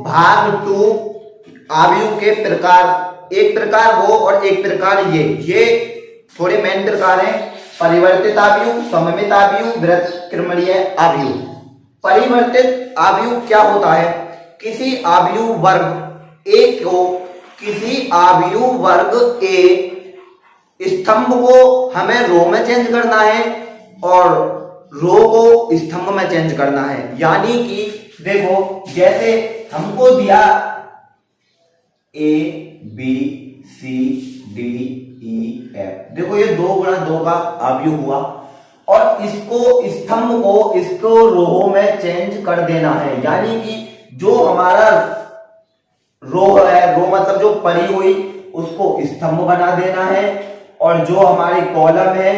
भाग 2 आव्यूह के प्रकार, एक प्रकार वो और एक प्रकार ये थोड़े मेन प्रकार हैं। परिवर्तित आव्यूह, सममित आव्यूह, वृत्तक्रमणीय आव्यूह। परिवर्तित आव्यूह क्या होता है? किसी आव्यूह वर्ग ए को, किसी आव्यूह वर्ग ए स्तंभ को हमें रो में चेंज करना है और रो को स्तंभ में चेंज करना है। यानी कि देखो जैसे हमको दिया A B C D E F, देखो ये 2 गुणा 2 का आव्यूह हुआ और इसको स्तंभ को इसको रो में चेंज कर देना है। यानी कि जो हमारा रो है, रो मतलब जो परी हुई उसको स्तंभ बना देना है और जो हमारी कॉलम है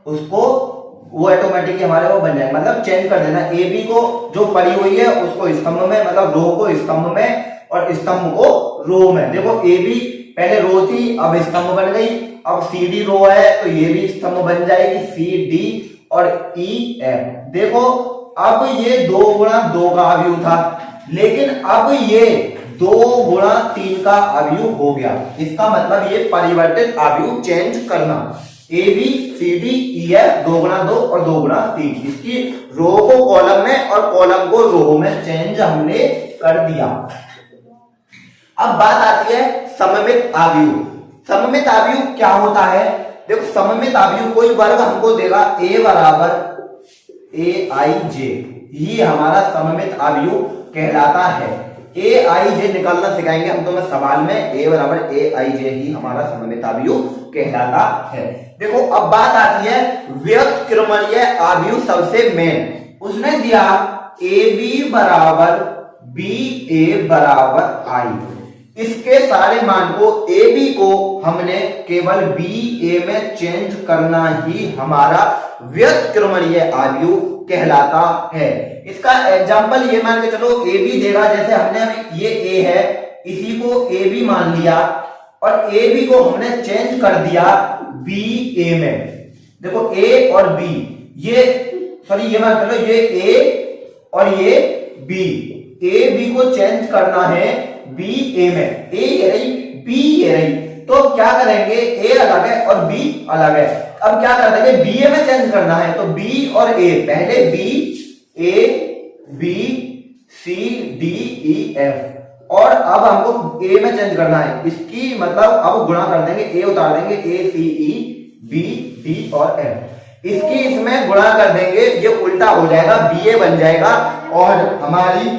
उसको वो ऑटोमेटिकली हमारे वो बन जाएगा, मतलब चेंज कर देना। ए बी को जो पड़ी हुई है उसको स्तंभ में, मतलब रो को स्तंभ में और स्तंभ को रो में। देखो ए बी पहले रो थी, अब स्तंभ बन गई। अब सी डी रो है तो ये भी स्तंभ बन जाएगी, सी डी और ई एफ। देखो अब ये 2 गुणा 2 का आव्यूह था, लेकिन अब ये 2 गुणा 3 का आव्यूह हो गया। इसका मतलब ये परिवर्तित आव्यूह चेंज करना। A B C D E F 2 गुणा 2 और 2 गुणा 3, इसकी रो को कॉलम में और कॉलम को रो में चेंज हमने कर दिया। अब बात आती है सममित आव्यूह। सममित आव्यूह क्या होता है? देखो सममित आव्यूह कोई वर्ग हमको देगा ए बराबर ए आई जे, ही हमारा सममित आव्यूह कहलाता है। ए आई जे निकालना सिखाएंगे हम तुम्हें सवाल में। ए बराबर ए आई जे ही हमारा सममित आव्यूह कहलाता है। देखो अब बात आती है व्युत्क्रमणीय आव्यूह। सबसे मेन उसने दिया ए बी बराबर बी ए बराबर आई। इसके सारे मान को ए बी को हमने केवल बी ए में चेंज करना ही हमारा व्युत्क्रमणीय आव्यूह कहलाता है। इसका एग्जांपल ये मान के चलो, ए बी देगा, जैसे हमने ये ए है इसी को ए बी मान लिया और ए बी को हमने चेंज कर दिया बी ए में। देखो ए और बी, ये सॉरी ये मान चलो ये ए और ये बी, ए बी को चेंज करना है बी ए में। ए ये रही, बी ये रही, तो क्या करेंगे ए अलग है और बी अलग है। अब क्या कर देंगे बी ए में चेंज करना है, तो बी और ए, पहले B A B C D E F और अब हमको ए में चेंज करना है। इसकी मतलब अब गुणा कर देंगे, ए उतार देंगे, ए सी ई बी डी और एफ। इसकी इसमें गुणा कर देंगे, ये उल्टा हो जाएगा, बी ए बन जाएगा और हमारी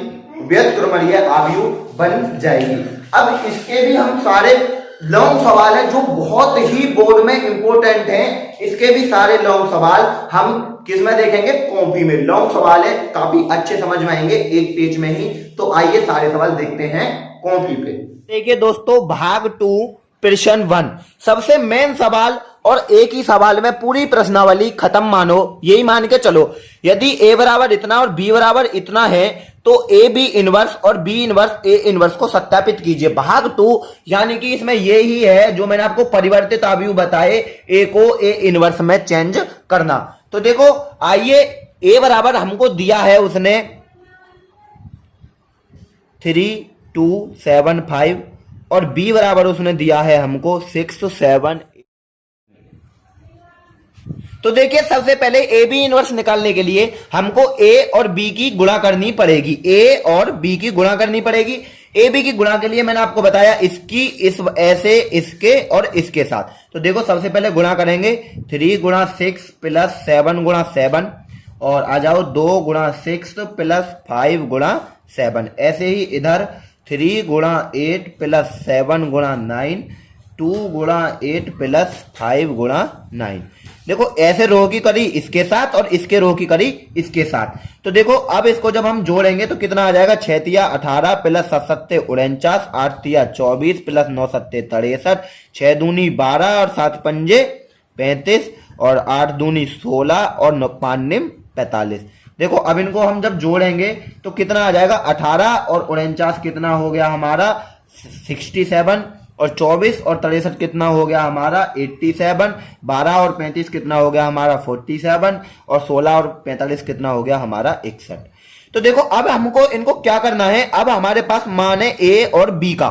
व्युत्क्रमणीय आव्यूह बन जाएगी। अब इसके भी हम सारे लॉन्ग सवाल हैं जो बहुत ही बोर्ड में इंपॉर्टेंट हैं। इसके भी सारे लॉन्ग सवाल हम किस में देखेंगे? कॉपी में। लॉन्ग सवाल है, काफी अच्छे समझ में आएंगे एक पेज में ही। तो आइए सारे सवाल देखते हैं कॉपी पे। देखिए दोस्तों, भाग 2 प्रश्न 1 सबसे मेन सवाल और एक ही सवाल में पूरी प्रश्नावली खत्म मानो। यही मान के चलो यदि ए बराबर इतना और बी बराबर इतना है तो ए बी इनवर्स और बी इनवर्स ए इनवर्स को सत्यापित कीजिए। भाग 2 यानी कि इसमें ये ही है जो मैंने आपको परिवर्तित आव्यूह बताए, ए को ए इनवर्स में चेंज करना। तो देखो आइए, ए बराबर हमको दिया है उसने 3 2 7 5 और बी बराबर उसने दिया है हमको 6 7। तो देखिए सबसे पहले ए बी इनवर्स निकालने के लिए हमको ए और बी की गुणा करनी पड़ेगी। ए और बी की गुणा करनी पड़ेगी। ए बी की गुणा के लिए मैंने आपको बताया इसकी इस ऐसे इसके और इसके साथ। तो देखो सबसे पहले गुणा करेंगे 3 गुणा 6 प्लस 7 गुणा 7 और आ जाओ 2 गुणा 6 प्लस 5 गुणा 7। ऐसे ही इधर 3 गुणा 8 प्लस 7 गुणा 9, 2 गुणा 8 प्लस 5 गुणा 9। देखो ऐसे रो की करी इसके साथ और इसके रो की करी इसके साथ। तो देखो अब इसको जब हम जोड़ेंगे तो कितना आ जाएगा? 6 तिया 18 प्लस 7 सत्ते 49, 8 तिया 24 प्लस 9 सत्ते 63, 6 दूनी 12 और 7 पंजे 35 और 8 दूनी 16 और 5 निम 45। देखो अब इनको हम जब जोड़ेंगे तो कितना आ जाएगा? 18 और 49 कितना हो गया हमारा? 67 और 24 और 63 कितना हो गया हमारा? 87। 12 और 35 कितना हो गया हमारा? 47 और 16 और 45 कितना हो गया हमारा? 61। तो देखो अब हमको इनको क्या करना है, अब हमारे पास मान है ए और बी का,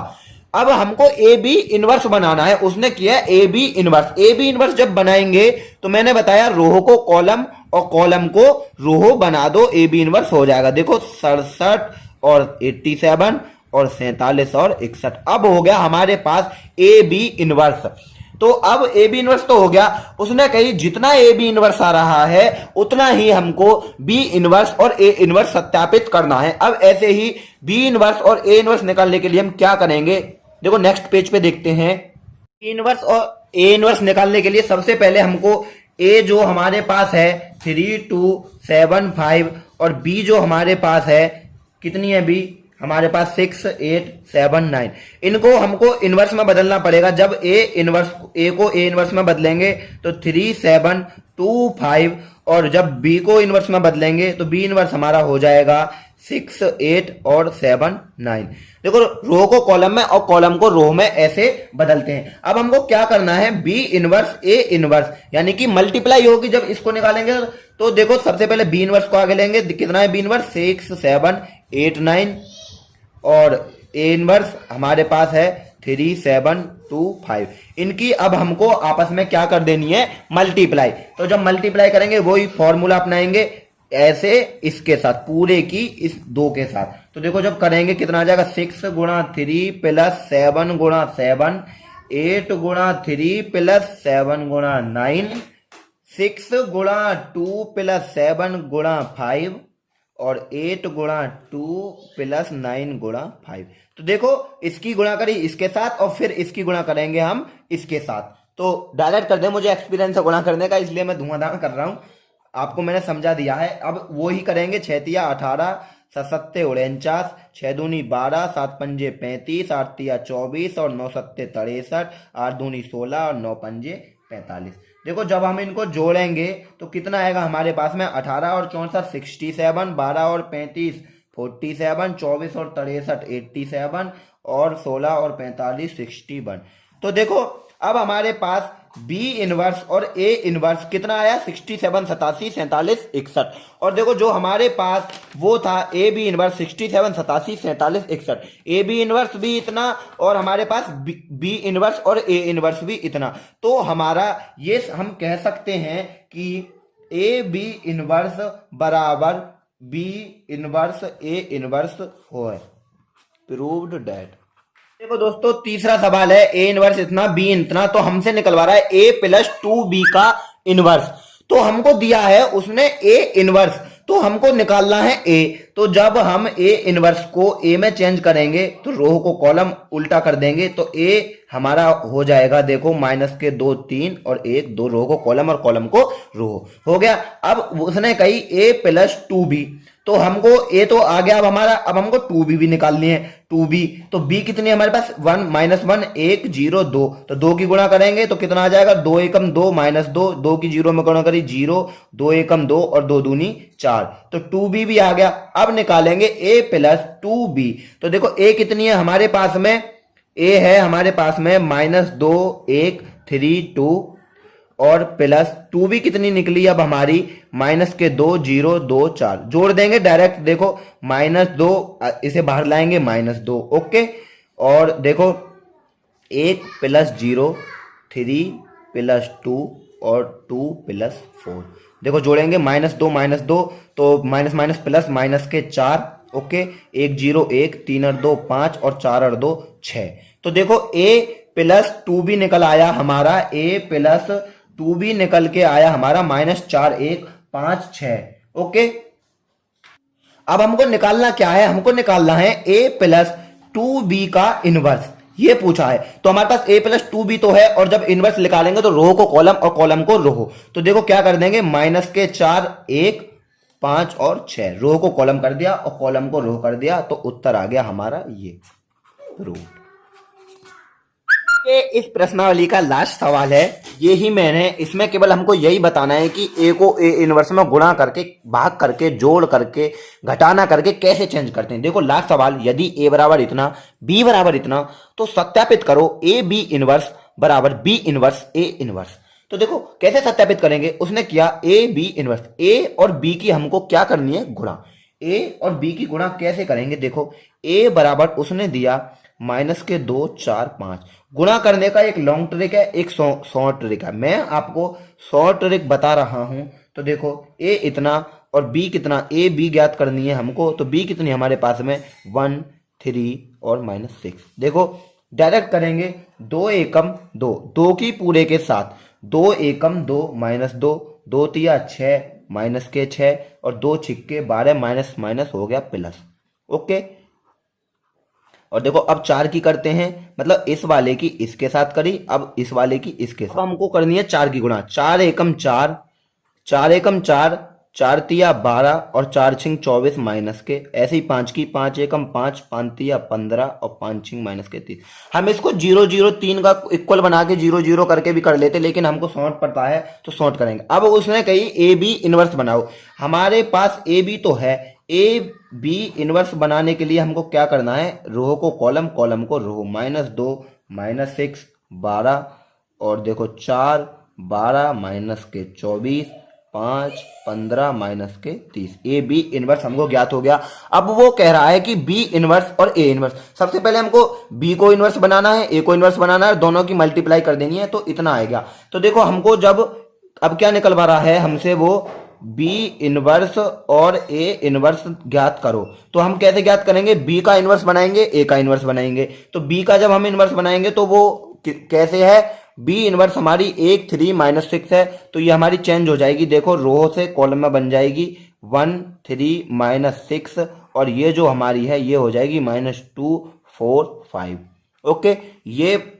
अब हमको ए बी इनवर्स बनाना है। उसने किया A B inverse. A B inverse जब बनाएंगे तो मैंने बताया रोह को कॉलम और कॉलम को रोह बना दो, ए बी इनवर्स हो जाएगा। देखो 67 और 87 और 47 और 61, अब हो गया हमारे पास ए बी इनवर्स। तो अब ए बी इनवर्स तो हो गया। उसने कही जितना ए बी इनवर्स आ रहा है उतना ही हमको बी इनवर्स और ए इनवर्स सत्यापित करना है। अब ऐसे ही बी इनवर्स और ए इनवर्स निकालने के लिए हम क्या करेंगे, देखो नेक्स्ट पेज पे देखते हैं। बी इनवर्स और ए इनवर्स निकालने के लिए सबसे पहले हमको ए जो हमारे पास है 3275 और बी जो हमारे पास है कितनी है, बी हमारे पास 6879, इनको हमको इनवर्स में बदलना पड़ेगा। जब ए को ए इनवर्स में बदलेंगे तो 3725 और जब बी को इनवर्स में बदलेंगे तो बी इनवर्स हमारा हो जाएगा 68 और 79। देखो रो को कॉलम में और कॉलम को रो में ऐसे बदलते हैं। अब हमको क्या करना है, बी इनवर्स ए इनवर्स यानी कि मल्टीप्लाई होगी जब इसको निकालेंगे। तो देखो सबसे पहले बी इनवर्स को आगे लेंगे, कितना है बी इनवर्स 6789 और ए इनवर्स हमारे पास है 3725। इनकी अब हमको आपस में क्या कर देनी है, मल्टीप्लाई। तो जब मल्टीप्लाई करेंगे वही फॉर्मूला अपनाएंगे ऐसे इसके साथ, पूरे की इस 2 के साथ। तो देखो जब करेंगे कितना आ जाएगा, 6 गुणा 3 प्लस 7 गुणा 7, 8 गुणा 3 प्लस 7 गुणा 9, 6 गुणा 2 प्लस 7 गुणा 5 और 8 गुणा 2 प्लस 9 गुणा 5। तो देखो इसकी गुणा करी इसके साथ और फिर इसकी गुणा करेंगे हम इसके साथ। तो डायरेक्ट कर दे, मुझे एक्सपीरियंस है गुणा करने का इसलिए मैं धुआंधार कर रहा हूं, आपको मैंने समझा दिया है। अब वो ही करेंगे, 6 तिया 18, 7 सत्ते 49, 6 दूनी 12, 7 पंजे 35, 8 तिया 24 और 9 सत्ते 63, 8 दूनी 16 और 9 पंजे 45। देखो जब हम इनको जोड़ेंगे तो कितना आएगा हमारे पास में, 18 और 64 67, 12 और 35 47, 24 और 63 87 और 16 और 45 61। तो देखो अब हमारे पास बी इनवर्स और ए इनवर्स कितना आया, 67 87 47 61। और देखो जो हमारे पास वो था A B inverse 67 87 47 61, A B inverse भी इतना और हमारे पास बी इनवर्स और ए इनवर्स भी इतना। तो हमारा ये हम कह सकते हैं कि ए बी इनवर्स बराबर बी इनवर्स ए इनवर्स हो है। Proved that. देखो दोस्तों तीसरा सवाल है, ए इनवर्स इतना बी इतना, तो हमसे निकलवा रहा है ए प्लस 2b का इनवर्स। तो हमको दिया है उसने ए इनवर्स, तो हमको निकालना है ए। तो जब हम ए इनवर्स को ए में चेंज करेंगे तो रो को कॉलम उल्टा कर देंगे तो ए हमारा हो जाएगा, देखो माइनस के 2 3 और 1 2, रो को कॉलम और कॉलम को रो हो गया। अब उसने कही ए प्लस 2b, तो हमको ए तो आ गया अब हमारा, अब हमको 2b भी निकालनी है। 2b तो b कितनी है हमारे पास 1 -1 1 0 2, तो 2 की गुणा करेंगे तो कितना आ जाएगा, 2 एकम 2 -2, 2 की 0 में गुणा करी 0, 2 एकम 2 और 2 दूनी 4, तो 2b भी आ गया। अब निकालेंगे a प्लस 2b। तो देखो a कितनी है हमारे पास में, a है हमारे पास में -2 1 3 2 और प्लस 2b कितनी निकली अब हमारी, माइनस के 2 0 2 4, जोड़ देंगे डायरेक्ट। देखो -2 इसे बाहर लाएंगे -2, ओके। और देखो 1 प्लस 0 3 प्लस 2 और 2 प्लस 4, देखो जोड़ेंगे -2 तो माइनस माइनस प्लस माइनस के 4, ओके। 1 0 1 3 और 2 5 और 4 और 2 6। तो देखो a प्लस 2b निकल आया हमारा, a प्लस 2b निकल के आया हमारा -4 1 5 6, ओके। अब हमको निकालना क्या है, हमको निकालना है a प्लस 2b का इनवर्स, ये पूछा है। तो हमारे पास a प्लस 2b तो है और जब इनवर्स निकालेंगे तो रो को कॉलम और कॉलम को रो। तो देखो क्या कर देंगे, -4 1 5 और 6, रो को कॉलम कर दिया और कॉलम को रो कर दिया, तो उत्तर आ गया हमारा ये रो। इस प्रश्नावली का लास्ट सवाल है, ये ही मैंने इसमें केवल हमको यही बताना है कि ए को ए इनवर्स में गुणा करके भाग करके जोड़ करके घटाना करके कैसे चेंज करते हैं। देखो लास्ट सवाल, यदि ए बराबर इतना बी बराबर इतना तो सत्यापित करो ए बी इनवर्स बराबर बी इनवर्स ए इनवर्स। तो देखो कैसे सत्यापित करेंगे, उसने किया ए बी इनवर्स, ए और बी की हमको क्या करनी है गुणा, ए और बी की गुणा कैसे करेंगे, देखो ए बराबर उसने दिया माइनस के 2 4 5। गुणा करने का एक लॉन्ग ट्रिक है, एक शॉर्ट ट्रिक है। मैं आपको शॉर्ट ट्रिक बता रहा हूं। तो देखो ए इतना और बी कितना, ए बी ज्ञात करनी है हमको, तो बी कितनी हमारे पास में 1 3 और -6। देखो डायरेक्ट करेंगे, 2 एकम 2, 2 की पूरे के साथ 2 एकम 2 -2, 2 तिया 6 माइनस के 6 और 2 छिक्के 12 माइनस माइनस हो गया प्लस। ओके, और देखो अब 4 की करते हैं, मतलब इस वाले की इसके साथ करी, अब इस वाले की इसके साथ। अब हमको करनी है 4 की गुणा, 4 एकम 4, 4 एकम 4, 4 तिया 12 और 4 छिंग 24 माइनस के, ऐसे ही 5 की 5 एकम 5, 5 तिया 15 और 5 छिंग माइनस के 30। हम इसको 0 0 3 का इक्वल बना के 0 0 करके भी कर लेते, लेकिन हमको शॉर्ट पड़ता है तो शॉर्ट करेंगे। अब उसने कही ए बी इनवर्स बनाओ, हमारे पास ए बी तो है, ए बी इनवर्स बनाने के लिए हमको क्या करना है, रो को कॉलम, कॉलम को रो, -2 -6 12 और देखो 4 12 माइनस के 24 5 15 माइनस के 30। ए बी इनवर्स हमको ज्ञात हो गया। अब वो कह रहा है कि बी इनवर्स और ए इनवर्स, सबसे पहले हमको बी को इनवर्स बनाना है, ए को इनवर्स बनाना है, दोनों की मल्टीप्लाई कर देनी है, तो इतना आएगा। तो देखो हमको जब अब क्या निकलवा रहा है हमसे, वो बी इनवर्स और ए इनवर्स ज्ञात करो। तो हम कैसे ज्ञात करेंगे, बी का इनवर्स बनाएंगे, ए का इनवर्स बनाएंगे। तो बी का जब हम इनवर्स बनाएंगे तो वो कैसे है, बी इनवर्स हमारी 1 3 -6 है, तो ये हमारी चेंज हो जाएगी, देखो रो से कॉलम में बन जाएगी 1 3 -6 और ये जो हमारी है ये हो जाएगी -2 4 5। ओके, ये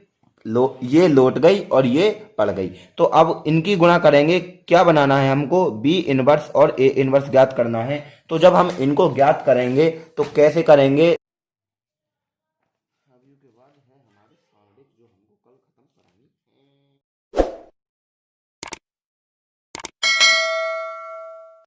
लौट गई और ये पड़ गई। तो अब इनकी गुणा करेंगे, क्या बनाना है हमको, बी इनवर्स और ए इनवर्स ज्ञात करना है। तो जब हम इनको ज्ञात करेंगे तो कैसे करेंगे, के बाद है हमारे जो हमको कल खत्म